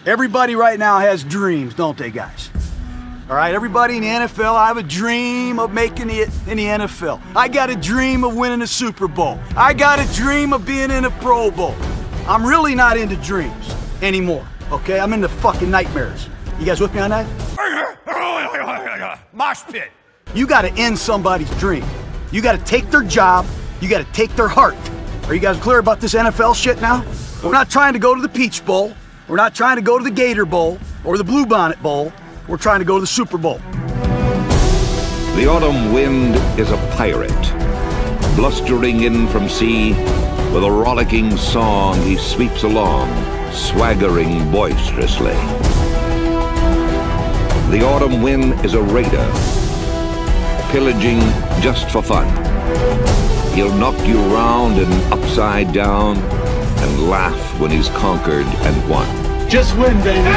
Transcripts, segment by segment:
Everybody right now has dreams, don't they, guys? All right, everybody in the NFL, I have a dream of making it in the NFL. I got a dream of winning a Super Bowl. I got a dream of being in a Pro Bowl. I'm really not into dreams anymore, okay? I'm into fucking nightmares. You guys with me on that? Mosh pit. You gotta end somebody's dream. You gotta take their job. You gotta take their heart. Are you guys clear about this NFL shit now? We're not trying to go to the Peach Bowl. We're not trying to go to the Gator Bowl or the Bluebonnet Bowl. We're trying to go to the Super Bowl. The autumn wind is a pirate, blustering in from sea. With a rollicking song, he sweeps along, swaggering boisterously. The autumn wind is a raider, pillaging just for fun. He'll knock you round and upside down and laugh when he's conquered and won. Just win, baby.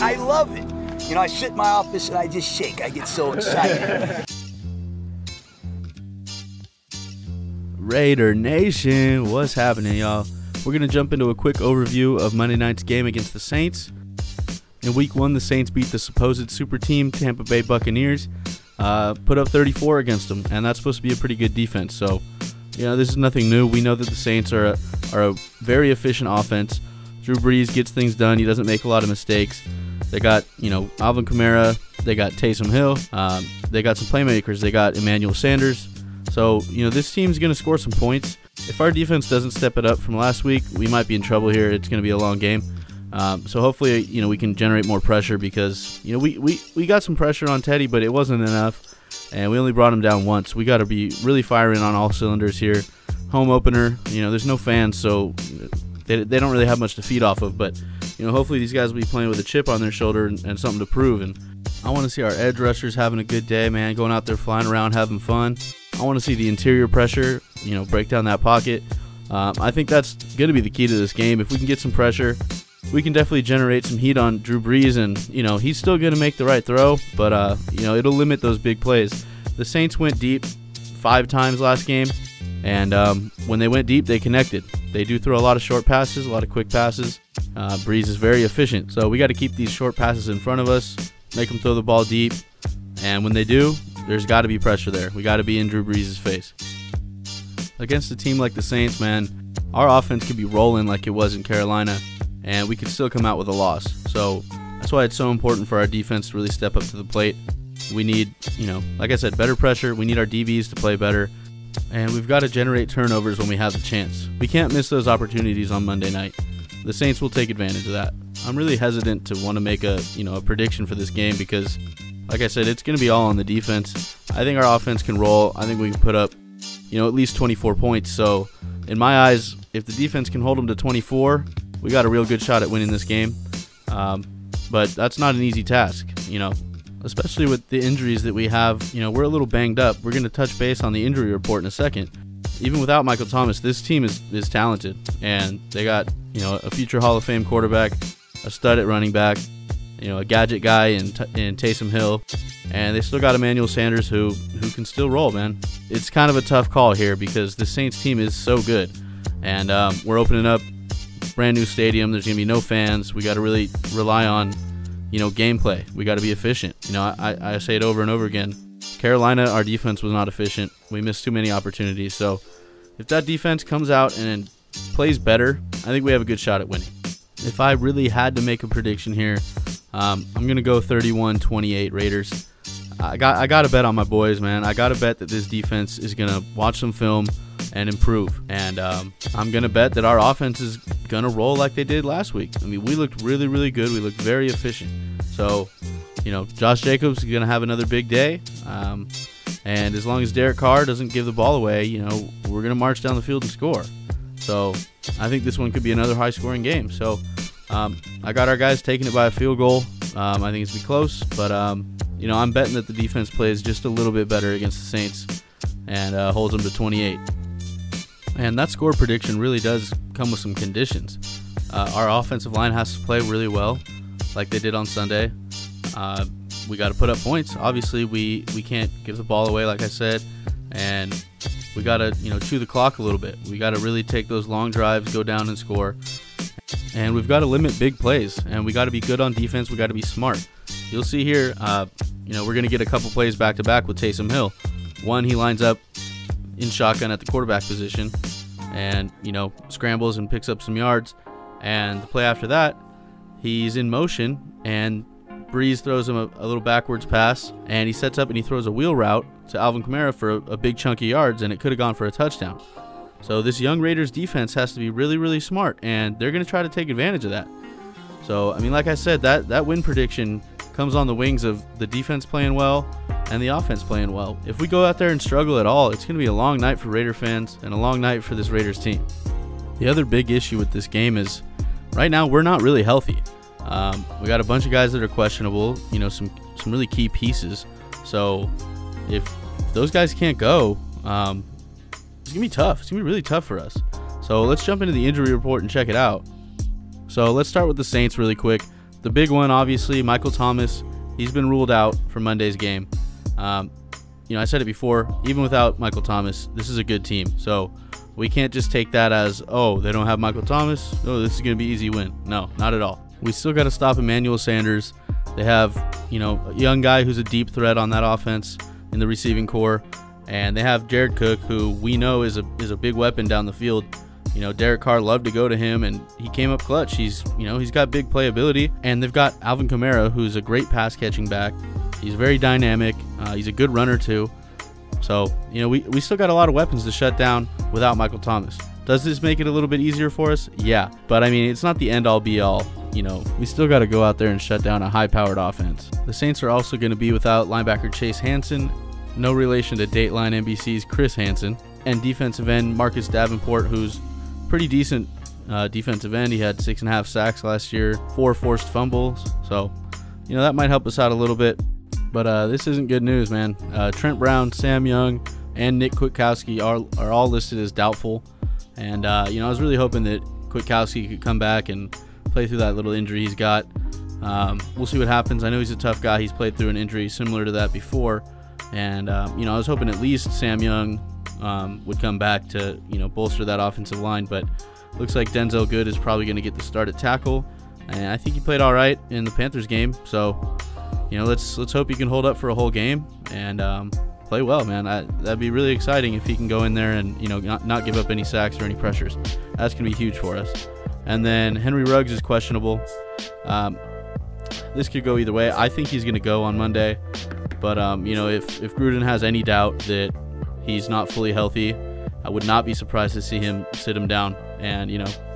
I love it. You know, I sit in my office and I just shake. I get so excited. Raider Nation, what's happening, y'all? We're going to jump into a quick overview of Monday night's game against the Saints. In Week 1, the Saints beat the supposed super team, Tampa Bay Buccaneers, put up 34 against them, and that's supposed to be a pretty good defense. So, you know, this is nothing new. We know that the Saints are a very efficient offense. Drew Brees gets things done. He doesn't make a lot of mistakes. They got, you know, Alvin Kamara. They got Taysom Hill. They got some playmakers. They got Emmanuel Sanders. So, you know, this team's going to score some points. If our defense doesn't step it up from last week, we might be in trouble here. It's going to be a long game. So hopefully, you know, we can generate more pressure because, you know, we got some pressure on Teddy, but it wasn't enough, and we only brought him down once. We got to be really firing on all cylinders here. Home opener, you know, there's no fans, so they don't really have much to feed off of, but, you know, hopefully these guys will be playing with a chip on their shoulder and something to prove. And I want to see our edge rushers having a good day, man, going out there flying around, having fun. I want to see the interior pressure, you know, break down that pocket. I think that's going to be the key to this game. If we can get some pressure, we can definitely generate some heat on Drew Brees, and, you know, he's still going to make the right throw, but, you know, it'll limit those big plays. The Saints went deep 5 times last game, and when they went deep, they connected. They do throw a lot of short passes, a lot of quick passes. Brees is very efficient, so we got to keep these short passes in front of us, make them throw the ball deep, and when they do, there's got to be pressure there. We got to be in Drew Brees' face. Against a team like the Saints, man, our offense could be rolling like it was in Carolina, and we could still come out with a loss. So that's why it's so important for our defense to really step up to the plate. We need, you know, like I said, better pressure. We need our DBs to play better, and we've got to generate turnovers when we have the chance. We can't miss those opportunities on Monday night. The Saints will take advantage of that. I'm really hesitant to want to make a prediction for this game because, like I said, it's going to be all on the defense. I think our offense can roll. I think we can put up, you know, at least 24 points. So, in my eyes, if the defense can hold them to 24, we got a real good shot at winning this game. But that's not an easy task, you know, especially with the injuries that we have. You know, we're a little banged up. We're going to touch base on the injury report in a second. Even without Michael Thomas, this team is talented, and they got, you know, a future Hall of Fame quarterback, a stud at running back, you know, a gadget guy in Taysom Hill, and they still got Emmanuel Sanders who can still roll, man. It's kind of a tough call here because the Saints team is so good, and we're opening up brand new stadium. There's gonna be no fans. We got to really rely on, you know, gameplay. We got to be efficient. You know, I say it over and over again. Carolina, our defense was not efficient. We missed too many opportunities. So if that defense comes out and plays better, I think we have a good shot at winning. If I really had to make a prediction here, I'm going to go 31-28 Raiders. I got to bet on my boys, man. I got to bet that this defense is going to watch some film and improve. And I'm going to bet that our offense is going to roll like they did last week. I mean, we looked really, really good. We looked very efficient. So, you know, Josh Jacobs is going to have another big day. And as long as Derek Carr doesn't give the ball away, you know, we're going to march down the field and score. So I think this one could be another high-scoring game. So I got our guys taking it by a field goal. I think it's going to be close. But, you know, I'm betting that the defense plays just a little bit better against the Saints and holds them to 28. And that score prediction really does come with some conditions. Our offensive line has to play really well like they did on Sunday. We got to put up points. Obviously, we can't give the ball away, like I said. and we got to, chew the clock a little bit. We got to really take those long drives, go down and score. And we've got to limit big plays, and we got to be good on defense. We got to be smart. You'll see here, we're going to get a couple plays back-to-back with Taysom Hill. One, he lines up in shotgun at the quarterback position and, scrambles and picks up some yards. And the play after that, he's in motion, and Breeze throws him a little backwards pass, and he sets up and he throws a wheel route to Alvin Kamara for a big chunk of yards, and it could have gone for a touchdown. So this young Raiders defense has to be really, really smart, and they're going to try to take advantage of that. So, like I said, that win prediction comes on the wings of the defense playing well and the offense playing well. If we go out there and struggle at all, it's going to be a long night for Raider fans and a long night for this Raiders team. The other big issue with this game is right now we're not really healthy. We got a bunch of guys that are questionable, some really key pieces. So if those guys can't go, it's going to be tough. It's going to be really tough for us. So let's jump into the injury report and check it out. So let's start with the Saints really quick. The big one, obviously, Michael Thomas. He's been ruled out for Monday's game. I said it before, even without Michael Thomas, this is a good team. So we can't just take that as, oh, they don't have Michael Thomas. Oh, this is going to be easy win. No, not at all. We still got to stop Emmanuel Sanders. They have, a young guy who's a deep threat on that offense in the receiving core. And they have Jared Cook, who we know is a big weapon down the field. Derek Carr loved to go to him, and he came up clutch. He's got big playability. And they've got Alvin Kamara, who's a great pass-catching back. He's very dynamic. He's a good runner, too. So, we still got a lot of weapons to shut down without Michael Thomas. Does this make it a little bit easier for us? Yeah. But, it's not the end-all, be-all. We still got to go out there and shut down a high-powered offense. The Saints are also going to be without linebacker Chase Hansen, no relation to Dateline NBC's Chris Hansen, and defensive end Marcus Davenport, who's pretty decent defensive end. He had 6.5 sacks last year, 4 forced fumbles. So, that might help us out a little bit. But this isn't good news, man. Trent Brown, Sam Young, and Nick Kwiatkowski are all listed as doubtful. And, I was really hoping that Kwiatkowski could come back and play through that little injury he's got. We'll see what happens. I know he's a tough guy. He's played through an injury similar to that before. And, I was hoping at least Sam Young would come back to, bolster that offensive line. But looks like Denzel Good is probably going to get the start at tackle. And I think he played all right in the Panthers game. So, let's hope he can hold up for a whole game and play well, man. That'd be really exciting if he can go in there and, not give up any sacks or any pressures. That's going to be huge for us. And then Henry Ruggs is questionable. This could go either way. I think he's going to go on Monday. But, if Gruden has any doubt that he's not fully healthy, I would not be surprised to see him sit him down and,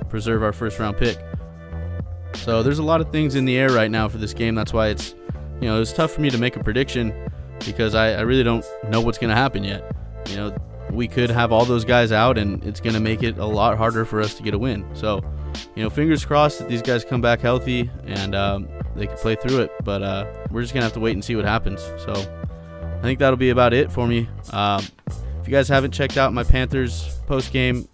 preserve our first-round pick. So there's a lot of things in the air right now for this game. That's why it's tough for me to make a prediction because I really don't know what's going to happen yet. We could have all those guys out, and it's going to make it a lot harder for us to get a win. So, fingers crossed that these guys come back healthy and they can play through it. But we're just going to have to wait and see what happens. So I think that'll be about it for me. If you guys haven't checked out my Panthers post-game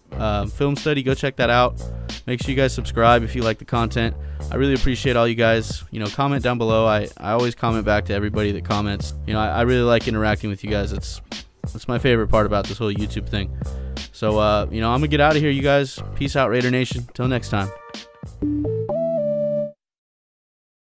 film study, go check that out. Make sure you guys subscribe if you like the content. I really appreciate all you guys. Comment down below. I always comment back to everybody that comments. I really like interacting with you guys. That's my favorite part about this whole YouTube thing. So, I'm going to get out of here, you guys. Peace out, Raider Nation. Till next time.